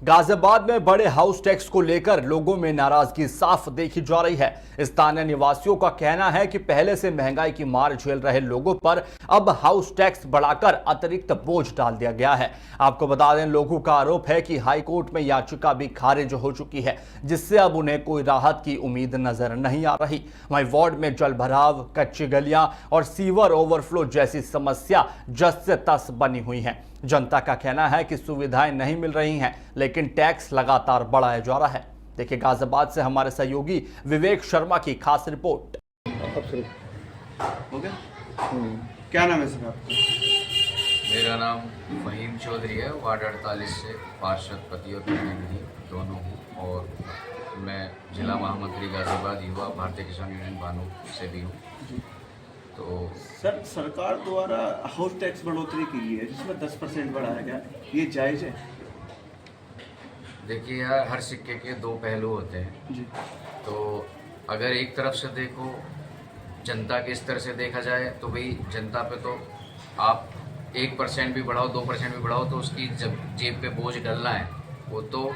गाजियाबाद में बड़े house tax को लेकर लोगों में नाराजगी साफ देखी जा रही है। स्थानीय निवासियों का कहना है कि पहले से महंगाई की मार झेल रहे लोगों पर अब हाउस टैक्स बढ़ाकर अतिरिक्त बोझ डाल दिया गया है। आपको बता दें, लोगों का आरोप है कि हाई कोर्ट में याचिका भी खारिज हो चुकी है, जिससे अब उन्हें कोई राहत की उम्मीद नजर नहीं आ रही। वहीं वार्ड में जल भराव, कच्ची गलियां और सीवर ओवरफ्लो जैसी समस्या जस से तस बनी हुई है। जनता का कहना है कि सुविधाएं नहीं मिल रही हैं, लेकिन टैक्स लगातार बढ़ाया जा रहा है। देखिए गाजियाबाद से हमारे सहयोगी विवेक शर्मा की खास रिपोर्ट। हो गया? क्या नाम है सर आपका? मेरा नाम फहीम चौधरी है। वार्ड 48 से पार्षद पति और प्रतिनिधि दोनों हूँ, और मैं जिला महामंत्री गाजियाबाद युवा भारतीय किसान यूनियन बानू से भी हूँ। तो सर, सरकार द्वारा हाउस टैक्स बढ़ोतरी की गई है, जिसमें 10% बढ़ाया गया, ये जायज़ है? देखिए यार, हर सिक्के के दो पहलू होते हैं जी। तो अगर एक तरफ से देखो, जनता के स्तर से देखा जाए तो भाई जनता पे तो आप 1% भी बढ़ाओ, 2% भी बढ़ाओ तो उसकी जब जेब पे बोझ डलना है, वो तो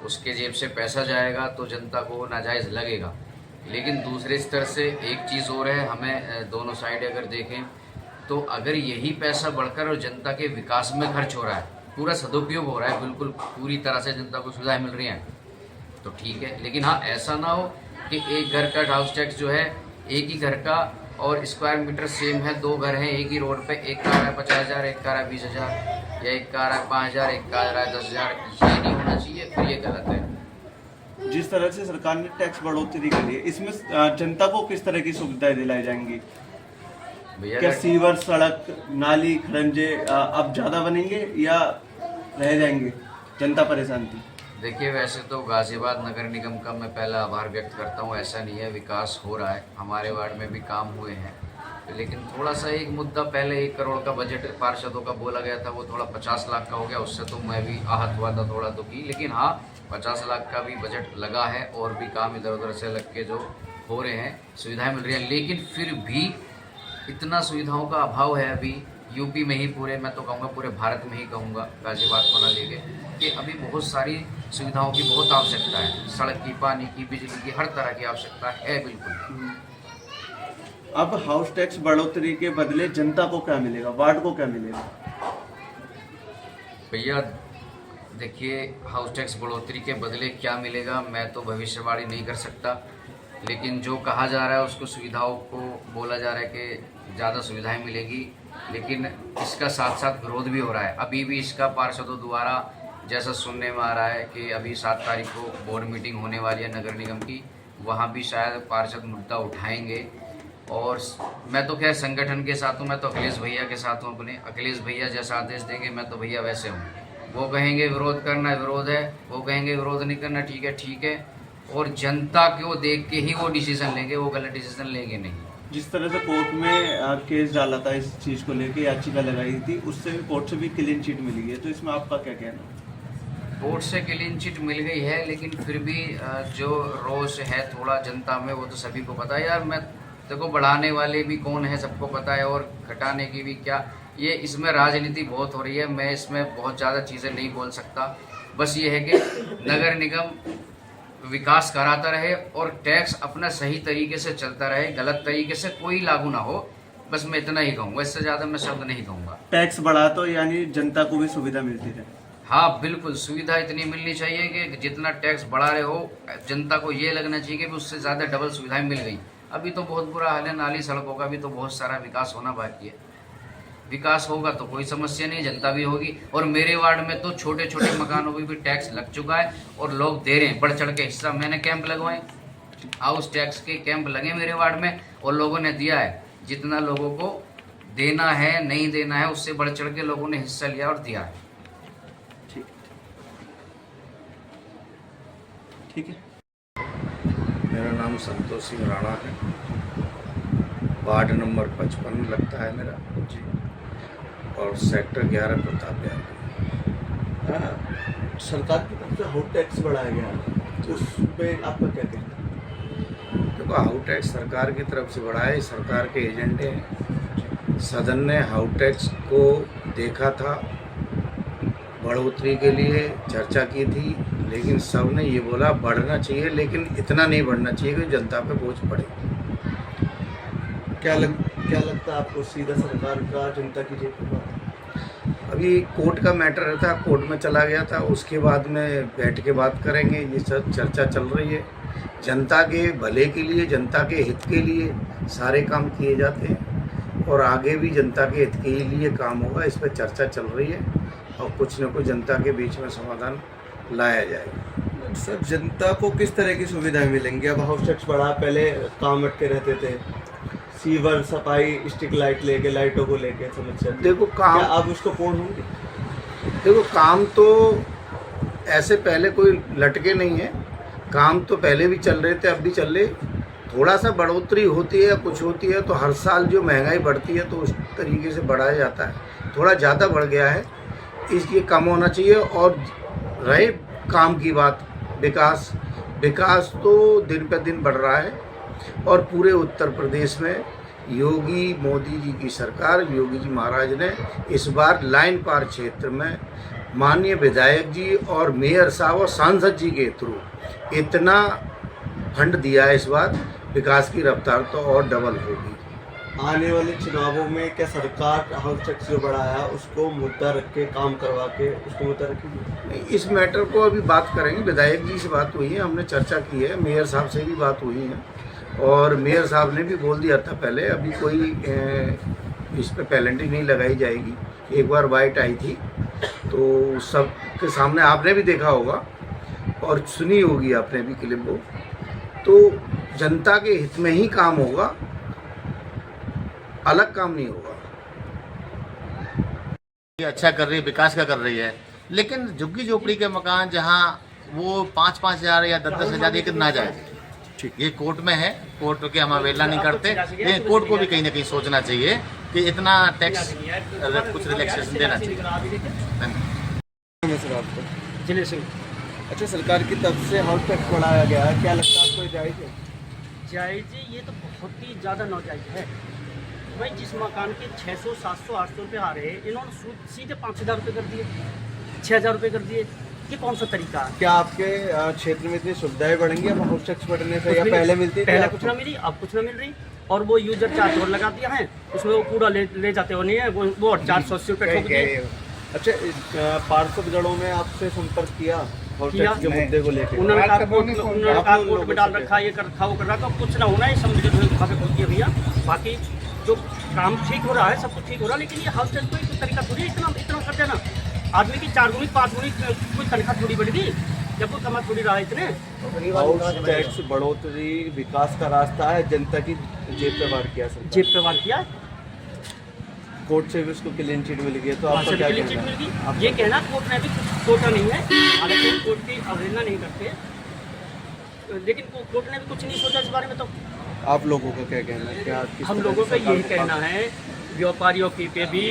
उसके जेब से पैसा जाएगा तो जनता को नाजायज़ लगेगा। लेकिन दूसरे स्तर से एक चीज़ और है, हमें दोनों साइड अगर देखें तो अगर यही पैसा बढ़कर और जनता के विकास में खर्च हो रहा है, पूरा सदुपयोग हो रहा है, बिल्कुल पूरी तरह से जनता को सुविधाएं मिल रही हैं, तो ठीक है। लेकिन हाँ, ऐसा ना हो कि एक घर का हाउस टैक्स जो है, एक ही घर का और स्क्वायर मीटर सेम है, दो घर हैं एक ही रोड पे, एक का रहा है 50,000, एक का रहा है 20,000, या एक का रहा है 5,000, एक का रहा है 10,000। ये नहीं होना चाहिए, फिर ये गलत है। जिस तरह से सरकार ने टैक्स बढ़ोतरी करी है, इसमें जनता को किस तरह की सुविधाएं दिलाई जाएंगी? क्या सीवर, सड़क, नाली, खरंजे अब ज़्यादा बनेंगे या रह जाएंगे? जनता परेशान थी। देखिए, वैसे तो गाजियाबाद नगर निगम का मैं पहला आभार व्यक्त करता हूँ। ऐसा नहीं है, विकास हो रहा है, हमारे वार्ड में भी काम हुए हैं। लेकिन थोड़ा सा एक मुद्दा, पहले 1 करोड़ का बजट पार्षदों का बोला गया था, वो थोड़ा 50 लाख का हो गया। उससे तो मैं भी आहत हुआ था थोड़ा दुखी। लेकिन हाँ, 50 लाख का भी बजट लगा है और भी काम इधर उधर से लग के जो हो रहे हैं, सुविधाएं मिल रही हैं। लेकिन फिर भी इतना सुविधाओं का अभाव है अभी यूपी में ही, पूरे मैं तो कहूँगा पूरे भारत में ही कहूँगा, गाजियाबाद को ना लेके, कि अभी बहुत सारी सुविधाओं की बहुत आवश्यकता है। सड़क की, पानी की, बिजली की, हर तरह की आवश्यकता है बिल्कुल। अब हाउस टैक्स बढ़ोतरी के बदले जनता को क्या मिलेगा, वार्ड को क्या मिलेगा? भैया देखिए, हाउस टैक्स बढ़ोतरी के बदले क्या मिलेगा मैं तो भविष्यवाणी नहीं कर सकता। लेकिन जो कहा जा रहा है उसको, सुविधाओं को बोला जा रहा है कि ज़्यादा सुविधाएं मिलेगी, लेकिन इसका साथ साथ विरोध भी हो रहा है। अभी भी इसका पार्षदों द्वारा जैसा सुनने में आ रहा है कि अभी 7 तारीख को बोर्ड मीटिंग होने वाली है नगर निगम की, वहाँ भी शायद पार्षद मुद्दा उठाएंगे। और मैं तो खैर संगठन के साथ हूँ, मैं तो अखिलेश भैया के साथ हूँ अपने। अखिलेश भैया जैसा आदेश देंगे मैं तो भैया वैसे हूँ। वो कहेंगे विरोध करना विरोध है, वो कहेंगे विरोध नहीं करना ठीक है ठीक है, और जनता को देख के ही वो डिसीजन लेंगे, वो गलत डिसीजन लेंगे नहीं। जिस तरह से कोर्ट में केस डाला था, इस चीज़ को लेके याचिका लगाई थी, उससे भी कोर्ट से भी क्लीन चिट मिली है, तो इसमें आपका क्या कहना है? कोर्ट से क्लीन चिट मिल गई है, लेकिन फिर भी जो रोष है थोड़ा जनता में, वो तो सभी को पता है यार। मैं देखो, बढ़ाने वाले भी कौन है सबको पता है, और घटाने की भी क्या, ये इसमें राजनीति बहुत हो रही है। मैं इसमें बहुत ज़्यादा चीज़ें नहीं बोल सकता। बस ये है कि नगर निगम विकास कराता रहे और टैक्स अपना सही तरीके से चलता रहे, गलत तरीके से कोई लागू ना हो। बस मैं इतना ही कहूँगा, इससे ज़्यादा मैं शब्द नहीं कहूँगा। टैक्स बढ़ा तो यानी जनता को भी सुविधा मिलती है? हाँ बिल्कुल, सुविधा इतनी मिलनी चाहिए कि जितना टैक्स बढ़ा रहे हो, जनता को ये लगना चाहिए कि उससे ज़्यादा डबल सुविधाएं मिल गई। अभी तो बहुत बुरा हाल है, नाली सड़कों का भी तो बहुत सारा विकास होना बाकी है। विकास होगा तो कोई समस्या नहीं, जनता भी होगी। और मेरे वार्ड में तो छोटे छोटे मकानों पर भी टैक्स लग चुका है और लोग दे रहे हैं बढ़ चढ़ के हिस्सा। मैंने कैंप लगवाए, हाउस टैक्स के कैंप लगे मेरे वार्ड में, और लोगों ने दिया है। जितना लोगों को देना है, नहीं देना है, उससे बढ़ चढ़ के लोगों ने हिस्सा लिया और दिया है। ठीक है। मेरा नाम संतोष सिंह राणा है, वार्ड नंबर 55 लगता है मेरा जी, और सेक्टर 11 प्रताप विहार। सरकार की तरफ से हाउस टैक्स बढ़ाया गया, तो उस पर आपका क्या कहना है? देखो, हाउस टैक्स सरकार की तरफ से बढ़ाए, सरकार के एजेंडे हैं। सदन ने हाउस टैक्स को देखा था, बढ़ोतरी के लिए चर्चा की थी, लेकिन सब ने ये बोला बढ़ना चाहिए, लेकिन इतना नहीं बढ़ना चाहिए कि जनता पे बोझ पड़े। क्या लगता है आपको, सीधा सरकार का जनता की जेब पे बात? अभी कोर्ट का मैटर रहता, कोर्ट में चला गया था, उसके बाद में बैठ के बात करेंगे। ये सब चर्चा चल रही है। जनता के भले के लिए, जनता के हित के लिए सारे काम किए जाते हैं और आगे भी जनता के हित के लिए काम होगा। इस पर चर्चा चल रही है और कुछ न कुछ जनता के बीच में समाधान लाया जाएगा। सर, जनता को किस तरह की सुविधाएं मिलेंगी? अब हाउस टैक्स बढ़ा, पहले काम अटके रहते थे, सीवर, सफाई, स्ट्रीट लाइट लेके, लाइटों को लेके समस्या। देखो काम, क्या अब उसको पूर्ण होंगे? देखो काम तो ऐसे पहले कोई लटके नहीं है, काम तो पहले भी चल रहे थे, अब भी चल रहे। थोड़ा सा बढ़ोतरी होती है, कुछ होती है तो हर साल जो महंगाई बढ़ती है तो उस तरीके से बढ़ाया जाता है। थोड़ा ज़्यादा बढ़ गया है, इसलिए कम होना चाहिए। और रहे काम की बात, विकास तो दिन पे दिन बढ़ रहा है और पूरे उत्तर प्रदेश में योगी मोदी जी की सरकार, योगी जी महाराज ने इस बार लाइन पार क्षेत्र में माननीय विधायक जी और मेयर साहब और सांसद जी के थ्रू इतना फंड दिया है, इस बार विकास की रफ्तार तो और डबल होगी। आने वाले चुनावों में क्या सरकार हाउस टैक्स जो बढ़ाया उसको मुद्दा रख के, काम करवा के उसको मुद्दा रखेगी? नहीं, इस मैटर को अभी बात करेंगे। विधायक जी से बात हुई है, हमने चर्चा की है, मेयर साहब से भी बात हुई है और मेयर साहब ने भी बोल दिया था पहले, अभी कोई इस पर पेनल्टी नहीं लगाई जाएगी। एक बार वाइट आई थी तो सब के सामने आपने भी देखा होगा और सुनी होगी आपने भी क्लिप को। तो जनता के हित में ही काम होगा, अलग काम नहीं होगा। ये अच्छा कर रही है, विकास का कर रही है, लेकिन झुग्गी झोपड़ी के मकान जहाँ वो 5-5 हज़ार या 10-10 हज़ार ये ना जाए। ठीक, ये कोर्ट में है, कोर्ट के हम अवेला नहीं करते, लेकिन कोर्ट को भी कहीं ना कहीं सोचना चाहिए कि इतना टैक्स कुछ रिलैक्सेशन देना चाहिए। सर, आपको जिले सिंह। अच्छा, सरकार की तरफ से हाउस टैक्स बढ़ाया गया है, क्या लगता है आपको ये जायज़ है? जायज़ ये तो बहुत ही ज़्यादा नाजायज़ है भाई। जिस मकान के 600, 700, 800 रुपये आ रहे हैं, इन्होंने सीधे 5,000 रुपये कर दिए, 6,000 रुपये कर दिए। ये कौन सा तरीका है? क्या आपके क्षेत्र में इतनी सुविधाएं बढ़ेंगी अब हाउस टैक्स बढ़ने से, या पहले मिलती थी? पहले कुछ ना मिली, अब कुछ ना मिल रही। और वो यूजर चार्ज और लगा दिया है, उसमें वो पूरा ले जाते हो नहीं है, वो 480 रुपये ठोक दिए। अच्छा, पार्षदगणों में आपसे संपर्क किया हाउस टैक्स के मुद्दे को लेकर? उन्होंने कहा कोर्ट में डाल रखा, ये कर रखा, वो कर रहा, तो कुछ ना होना है, समझे खोल दिया भैया। बाकी जो काम ठीक हो रहा है, सब कुछ ठीक हो रहा है, लेकिन ये हाउस टैक्स कोई तरीका थोड़ी है इतना कर देना। आदमी की 4 गुनी 5 गुनी कोई तनख्वाह थोड़ी बढ़ गई, जब वो कमा थोड़ी रहा है इतने। हाउस टैक्स बढ़ोतरी विकास का रास्ता है, जनता की जेब पे वार किया सर, जेब पे वार किया। कोर्ट से भी उसको क्लीन चिट मिल गई, तो आपका क्या कहना है? ये कहना कोर्ट ने भी कुछ सोचा नहीं है, हालांकि कोर्ट की अवहेलना नहीं करते, लेकिन कोर्ट ने भी कुछ नहीं सोचा इस बारे में। तो आप लोगों का क्या कहना है? क्या हम लोगों का यही कहना है, व्यापारियों की पे भी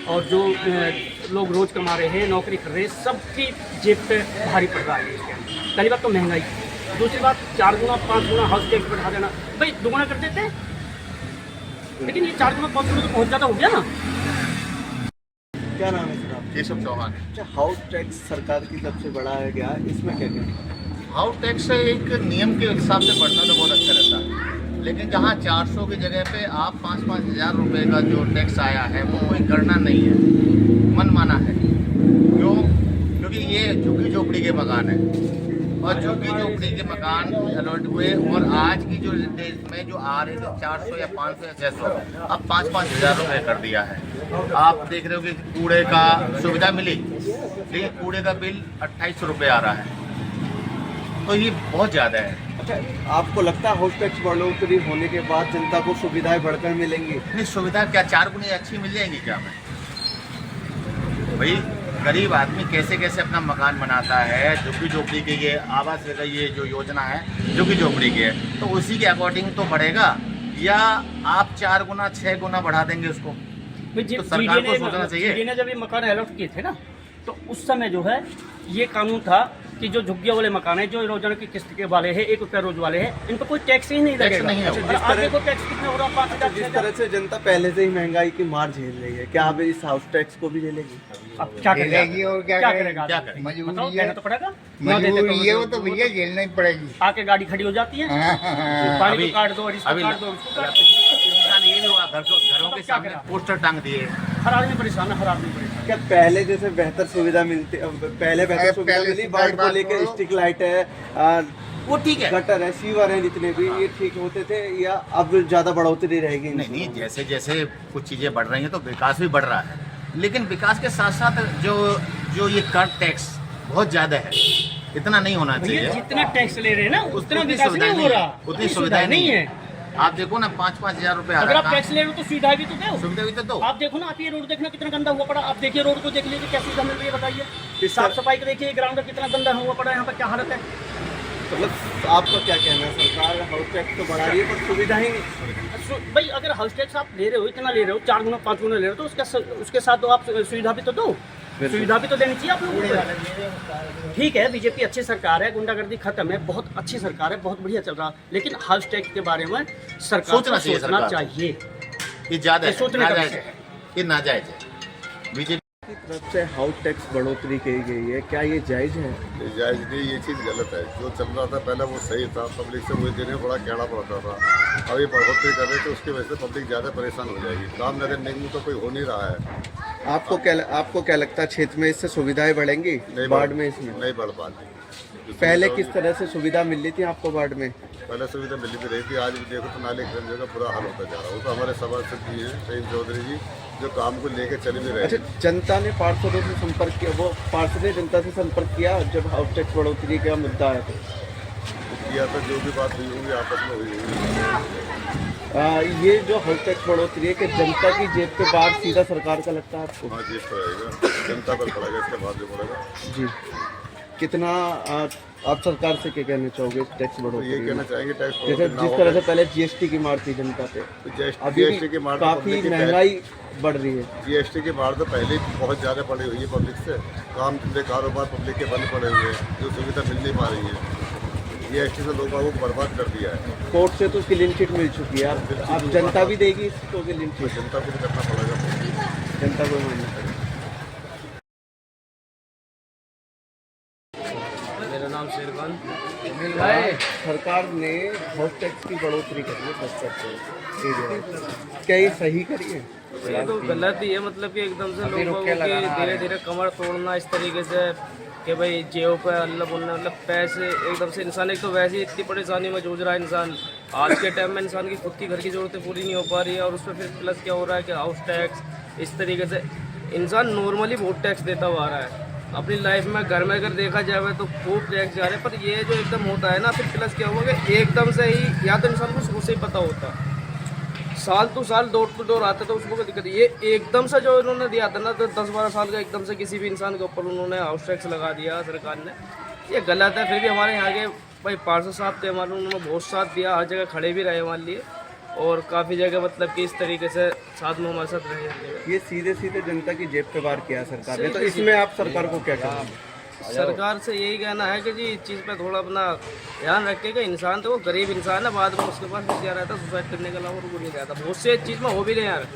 और जो लोग रोज कमा रहे हैं, नौकरी कर रहे हैं, सबकी जेब पे भारी पड़ रहा है। पहली बात तो महंगाई, दूसरी बात 4 गुना 5 गुना हाउस टैक्स बढ़ा देना। भाई दुगुना कर देते, लेकिन ये 4 गुना 5 गुना तो बहुत ज़्यादा हो गया ना। क्या नाम है सर आपका? केशव चौहान। अच्छा, हाउस टैक्स सरकार की तरफ से बढ़ाया गया है, इसमें क्या कहना है? हाउस टैक्स एक नियम के हिसाब से बढ़ना तो बहुत अच्छा रहता है, लेकिन जहाँ 400 की जगह पे आप 5-5 हज़ार रुपये का जो टैक्स आया है वो कोई गणना नहीं है, मनमाना है। क्यों? क्योंकि ये झुग्गी झोपड़ी के मकान है और झुग्गी झोपड़ी के मकान अलॉट हुए, और आज की जो डेट में जो आ रहे थे 400 या 500 या 600, अब 5-5 हज़ार रुपये कर दिया है। आप देख रहे हो कि कूड़े का सुविधा मिली, लेकिन कूड़े का बिल 2800 रुपये आ रहा है, तो ये बहुत ज़्यादा है। अच्छा, आपको लगता है हाउस टैक्स बढ़ोतरी होने के बाद जनता को सुविधाएं बढ़कर मिलेंगी? नहीं, सुविधा क्या 4 गुनी अच्छी मिल जाएंगी क्या? मैं भाई, गरीब आदमी कैसे कैसे अपना मकान बनाता है, झुग्गी झोपड़ी के ये आवास का ये जो योजना है झुग्गी झोपड़ी की है, तो उसी के अकॉर्डिंग तो बढ़ेगा, या आप 4 गुना 6 गुना बढ़ा देंगे उसको? तो सरकार को सोचना चाहिए। ने जब ये मकान अलॉट किए थे ना, तो उस समय जो है ये कानून था कि जो झुग्गियों वाले मकान है, जो रोजाना की किस्त के वाले हैं, 1 रुपया रोज वाले हैं, इन पर कोई टैक्स ही नहीं लगेगा। नहीं है। और आप देखो टैक्स कितना हो रहा है, 5,000 जिस तरह से जनता पहले से ही महंगाई की मार झेल रही है, क्या अब इस हाउस टैक्स को भी झेलेगी? अब क्या करेगा? झेलेगी और क्या करेगा? क्या करेगी? मजबूरी बताओ, है। कहना तो पड़ेगा। ना देते मजबूरी है वो तो तो भैया झेलना ही पड़ेगी। आके गाड़ी खड़ी हो जाती है, पानी को काट दो और इसको काट दो, उसको काट दो। इंसान ये नहीं हुआ, घरों के क्या सामने करा? पोस्टर टांग दिए। हर आदमी परेशान है, हर आदमी परेशान। क्या पहले जैसे बेहतर सुविधा मिलती, पहले बेहतर सुविधा पहले मिली, से वार्ड को बात लेकर करो। स्ट्रीट लाइट है, वो ठीक है। गटर है, सीवर है, जितने भी ये ठीक होते थे, या अब ज्यादा बढ़ोतरी रहेगी? नहीं, जैसे जैसे कुछ चीज़ें बढ़ रही हैं तो विकास भी बढ़ रहा है, लेकिन विकास के साथ साथ जो ये कर टैक्स बहुत ज़्यादा है, इतना नहीं होना भैया चाहिए। जितना टैक्स ले रहे हैं ना, उतना उतनी विकास सुविधाएं नहीं हो रहा, उतनी सुविधाएं नहीं है। आप देखो ना, 5-5 हजार रुपए आ अगर रहा आप है। टैक्स ले रहे हो तो सुविधा भी तो दो। सुविधा भी तो दो। आप देखो ना, आप ये रोड देखना कितना गंदा हुआ पड़ा, आप देखिए रोड को, देख लीजिए क्या सुविधा मिल रही है, बताइए। साफ सफाई को देखिए, ग्राउंड कितना गंदा हुआ पड़ा है, यहाँ पर क्या हालत है। मतलब आपका क्या कहना है? सरकार हाउस टैक्स तो बढ़ा रही है पर सुविधा ही नहीं। भाई अगर हाउस टैक्स आप ले रहे हो, इतना ले रहे हो, 4 गुना 5 गुना ले रहे हो, तो उसके साथ तो आप सुविधा भी तो दो, सुविधा भी तो देनी चाहिए आप लोगों को। ठीक है, बीजेपी अच्छी सरकार है, गुंडागर्दी खत्म है, बहुत अच्छी सरकार है, बहुत बढ़िया चल रहा है, लेकिन हाउस टैक्स के बारे में सरकार को सोचना चाहिए। ये ज्यादा ये है, सोचने का नाजायज विषय है, ये नाजायज है। बीजेपी की तरफ से हाउस टैक्स बढ़ोतरी की गई है, क्या ये जायज है? जायज नहीं, ये चीज़ गलत है। जो चल रहा था पहले वो सही था, पब्लिक से वही देने में बड़ा कहना पड़ता था। अब ये बढ़ोतरी कर रहे थे, उसकी वजह से पब्लिक ज़्यादा परेशान हो जाएगी। काम नगर निगम तो कोई हो नहीं रहा है। आपको क्या लगता है, क्षेत्र में इससे सुविधाएं बढ़ेंगी वार्ड में? इसमें नहीं बढ़ पाती। पहले किस तरह से सुविधा मिल रही थी आपको वार्ड में? पहले सुविधा मिली भी रही थी, आज भी देखो तो नाले खंजों का बुरा हाल होता जा रहा है। वो तो हमारे सभासद जी हैं सईद चौधरी जी, जो काम को लेकर चल भी रहे अच्छा, हैं। जनता ने पार्षदों से संपर्क किया, वो पार्षद ने जनता से संपर्क किया जब हाउस टैक्स बढ़ोतरी का मुद्दा है? किया तो जो भी बात हुई होगी आपस में हुई होगी। ये जो हाउस टैक्स बढ़ोतरी है कि जनता की जेब के बाद सीधा सरकार का लगता है आपको? हाँ जी, तो रहेगा, जनता पर पड़ेगा, इसके बाद जो पड़ेगा। जी, कितना आप सरकार से क्या कहना चाहोगे इस टैक्स तो बढ़ोतरी ये में? कहना चाहेंगे टैक्स जैसे जिस तरह से पहले जीएसटी की मार थी जनता पे, अभी जीएसटी की मार तो काफी पब्लिक की महंगाई बढ़ रही है। जीएसटी की मार तो पहले ही बहुत ज़्यादा पड़ी हुई है पब्लिक से। काम धंधे कारोबार पब्लिक के बंद पड़े हुए हैं, जो सुविधा मिल नहीं पा रही है। जीएसटी से लोगों को बर्बाद कर दिया है। कोर्ट से तो क्लीन चिट मिल चुकी है, अब जनता भी देगी इसको क्लीन तो चिट? जनता को भी करना पड़ेगा। जनता को मानना पड़ेगा। मेरा नाम शेरखान। सरकार ने हाउस टैक्स की बढ़ोतरी करी है 10%। क्या ये सही करी है? ये तो गलत ही है, मतलब कि एकदम से लोगों की धीरे धीरे कमर तोड़ना इस तरीके से कि भाई जेब पे अल्लाह बोलना, मतलब पैसे एकदम से इंसान, एक तो वैसे ही इतनी परेशानी में जूझ रहा है इंसान। आज के टाइम में इंसान की खुद की घर की ज़रूरतें पूरी नहीं हो पा रही है, और उसमें फिर प्लस क्या हो रहा है कि हाउस टैक्स इस तरीके से इंसान नॉर्मली बहुत टैक्स देता हुआ आ रहा है अपनी लाइफ में। घर में अगर देखा जाए तो खूब टैक्स जा रहे हैं, पर ये जो एकदम होता है ना, फिर प्लस क्या हुआ कि एकदम से ही, या तो इंसान को शुरू से ही पता होता, साल टू साल डोर टू डोर आता, तो उसको कोई दिक्कत नहीं। ये एकदम से जो इन्होंने दिया था ना, तो 10-12 साल का एकदम से किसी भी इंसान के ऊपर उन्होंने हाउस टैक्स लगा दिया सरकार ने, ये गलत है। फिर भी हमारे यहाँ के भाई पार्षद साहब थे हमारे, उन्होंने बहुत साथ दिया, हर जगह खड़े भी रहे हमारे लिए, और काफ़ी जगह मतलब कि इस तरीके से साथ में हमारे साथ रहे। ये सीधे सीधे जनता की जेब पे वार किया सरकार ने, तो इसमें आप सरकार को क्या कहेंगे? सरकार से यही कहना है कि जी इस चीज़ पे थोड़ा अपना ध्यान रखे कि इंसान तो वो गरीब इंसान है, बाद में उसके पास क्या रहता है सुसाइड करने के अलावा और कुछ नहीं रहता। बहुत से चीज़ में हो भी नहीं यार,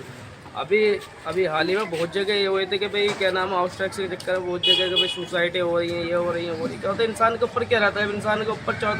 अभी हाल ही में बहुत जगह ये हुए थे कि भाई क्या नाम है, हाउस टैक्स के चक्कर में बहुत जगह कि भाई सुसाइडें हो रही हैं, ये हो रही हैं, वो नहीं। क्या होता है इंसान के ऊपर क्या रहता है, इंसान के ऊपर